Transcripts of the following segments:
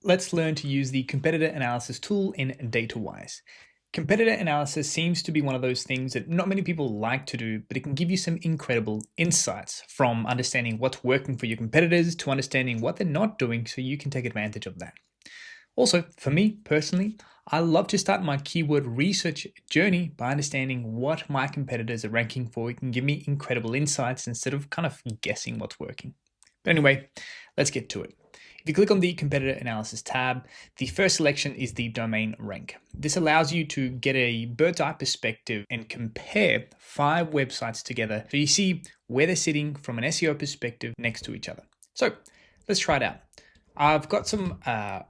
Let's learn to use the competitor analysis tool in DataWise. Competitor analysis seems to be one of those things that not many people like to do, but it can give you some incredible insights from understanding what's working for your competitors to understanding what they're not doing so you can take advantage of that. Also, for me personally, I love to start my keyword research journey by understanding what my competitors are ranking for. It can give me incredible insights instead of kind of guessing what's working. But anyway, let's get to it. If you click on the competitor analysis tab, the first selection is the domain rank. This allows you to get a bird's eye perspective and compare 5 websites together so you see where they're sitting from an SEO perspective next to each other. So let's try it out. I've got some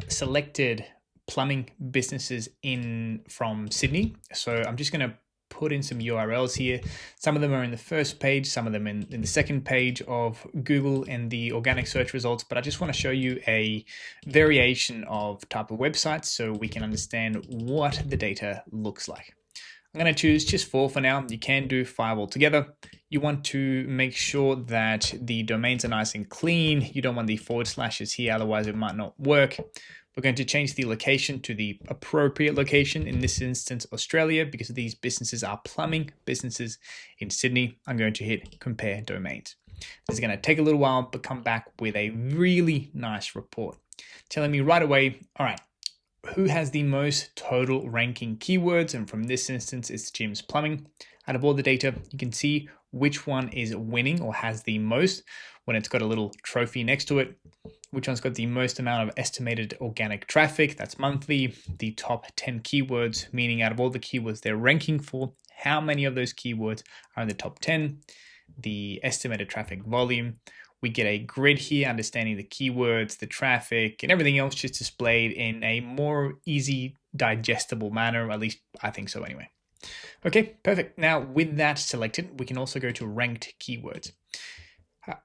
selected plumbing businesses in from Sydney. So I'm just going to put in some URLs here. Some of them are in the first page, some of them in the second page of Google and the organic search results, but I just want to show you a variation of type of websites so we can understand what the data looks like. I'm going to choose just 4 for now. You can do 5 altogether. You want to make sure that the domains are nice and clean. You don't want the forward slashes here, otherwise it might not work. We're going to change the location to the appropriate location, in this instance Australia, because these businesses are plumbing businesses in Sydney. I'm going to hit compare domains. This is going to take a little while, but come back with a really nice report telling me right away, all right, who has the most total ranking keywords, and from this instance it's Jim's Plumbing. Out of all the data, you can see which one is winning or has the most when it's got a little trophy next to it. Which one's got the most amount of estimated organic traffic, that's monthly, the top 10 keywords, meaning out of all the keywords they're ranking for, how many of those keywords are in the top 10, the estimated traffic volume. We get a grid here, understanding the keywords, the traffic, and everything else just displayed in a more easy, digestible manner, at least I think so anyway. Okay, perfect. Now with that selected, we can also go to ranked keywords.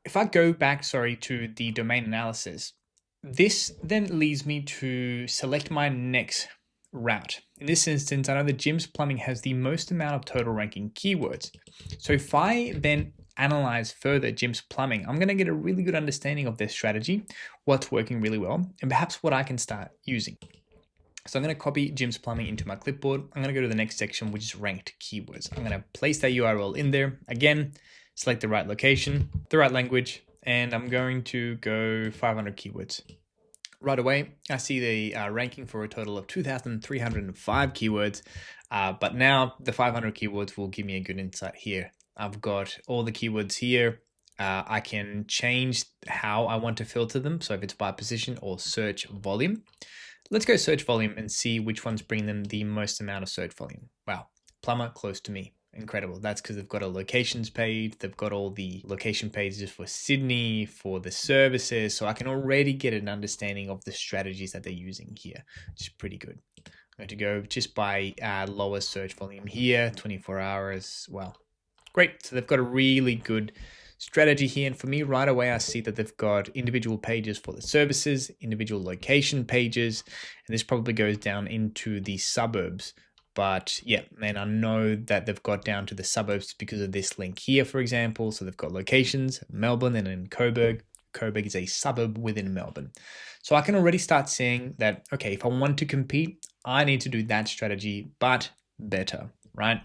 If I go back, to the domain analysis, this then leads me to select my next route. In this instance, I know that Jim's Plumbing has the most amount of total ranking keywords. So if I then analyze further Jim's Plumbing, I'm going to get a really good understanding of their strategy, what's working really well, and perhaps what I can start using. So I'm going to copy Jim's Plumbing into my clipboard. I'm going to go to the next section, which is ranked keywords. I'm going to place that URL in there. Again, select the right location, the right language, and I'm going to go 500 keywords. Right away, I see the ranking for a total of 2,305 keywords, but now the 500 keywords will give me a good insight here. I've got all the keywords here. I can change how I want to filter them, so if it's by position or search volume. Let's go search volume and see which ones bring them the most amount of search volume. Wow, plumber close to me. Incredible. That's because they've got a locations page. They've got all the location pages for Sydney, for the services. So I can already get an understanding of the strategies that they're using here, which is pretty good. I'm going to go just by lower search volume here, 24 hours. Well, great. So they've got a really good strategy here. And for me, right away, I see that they've got individual pages for the services, individual location pages, and this probably goes down into the suburbs. But yeah, man, I know that they've got down to the suburbs because of this link here, for example. So they've got locations, Melbourne and in Coburg. Coburg is a suburb within Melbourne. So I can already start seeing that, okay, if I want to compete, I need to do that strategy, but better, right?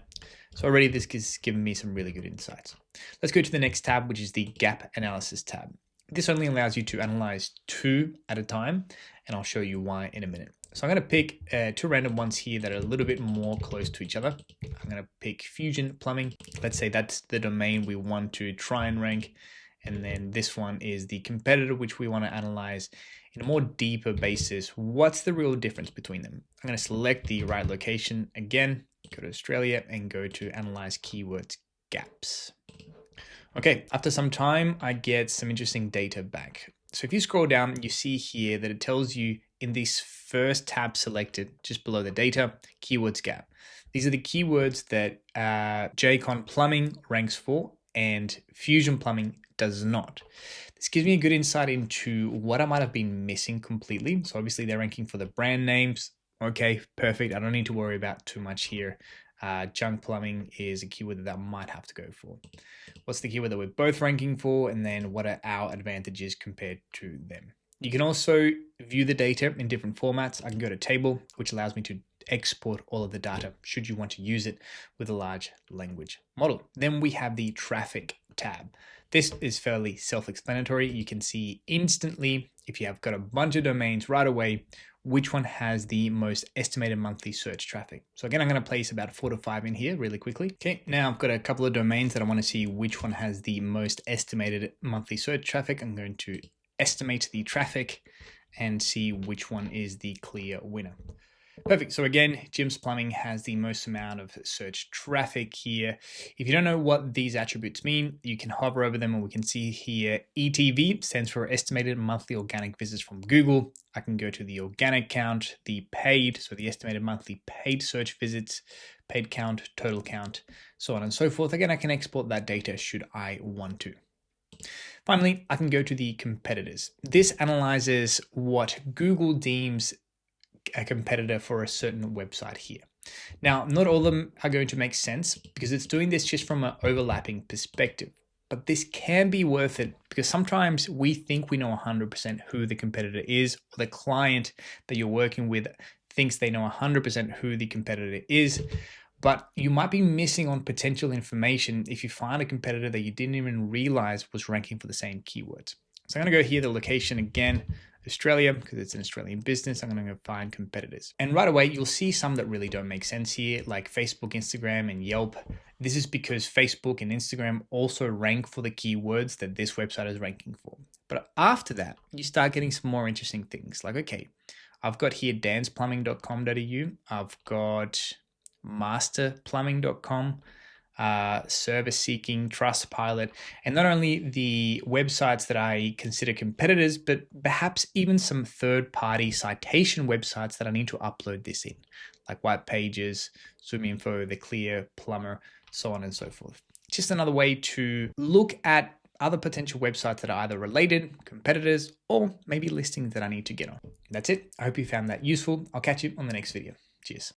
So already this is giving me some really good insights. Let's go to the next tab, which is the gap analysis tab. This only allows you to analyze 2 at a time, and I'll show you why in a minute. So I'm going to pick 2 random ones here that are a little bit more close to each other. I'm going to pick Fusion Plumbing. Let's say that's the domain we want to try and rank. And then this one is the competitor, which we want to analyze in a more deeper basis. What's the real difference between them? I'm going to select the right location again, go to Australia and go to analyze keywords gaps. Okay, after some time, I get some interesting data back. So if you scroll down, you see here that it tells you in this first tab selected, just below the data, keywords gap. These are the keywords that JCon Plumbing ranks for and Fusion Plumbing does not. This gives me a good insight into what I might have been missing completely. So obviously they're ranking for the brand names. Okay, perfect. I don't need to worry about too much here. Junk plumbing is a keyword that I might have to go for. What's the keyword that we're both ranking for? And then what are our advantages compared to them? You can also view the data in different formats. I can go to table, which allows me to export all of the data should you want to use it with a large language model. Then we have the traffic tab. This is fairly self-explanatory. You can see instantly, if you have got a bunch of domains right away, which one has the most estimated monthly search traffic. So again, I'm going to place about 4 to 5 in here really quickly. Okay, now I've got a couple of domains that I want to see which one has the most estimated monthly search traffic. I'm going to estimate the traffic and see which one is the clear winner. Perfect. So again, Jim's Plumbing has the most amount of search traffic here. If you don't know what these attributes mean, you can hover over them and we can see here ETV stands for estimated monthly organic visits from Google. I can go to the organic count, the paid, so the estimated monthly paid search visits, paid count, total count, so on and so forth. Again, I can export that data should I want to. Finally, I can go to the competitors. This analyzes what Google deems a competitor for a certain website here. Now, not all of them are going to make sense because it's doing this just from an overlapping perspective, but this can be worth it because sometimes we think we know 100% who the competitor is, or the client that you're working with thinks they know 100% who the competitor is, but you might be missing on potential information if you find a competitor that you didn't even realize was ranking for the same keywords. So I'm going to go here, the location again, Australia, because it's an Australian business. I'm going to go find competitors. And right away, you'll see some that really don't make sense here, like Facebook, Instagram, and Yelp. This is because Facebook and Instagram also rank for the keywords that this website is ranking for. But after that, you start getting some more interesting things. Like, okay, I've got here danceplumbing.com.au. I've got masterplumbing.com. Service Seeking, Trustpilot, and not only the websites that I consider competitors, but perhaps even some third-party citation websites that I need to upload this in, like White Pages, ZoomInfo, The Clear, Plumber, so on and so forth. Just another way to look at other potential websites that are either related, competitors, or maybe listings that I need to get on. That's it. I hope you found that useful. I'll catch you on the next video. Cheers.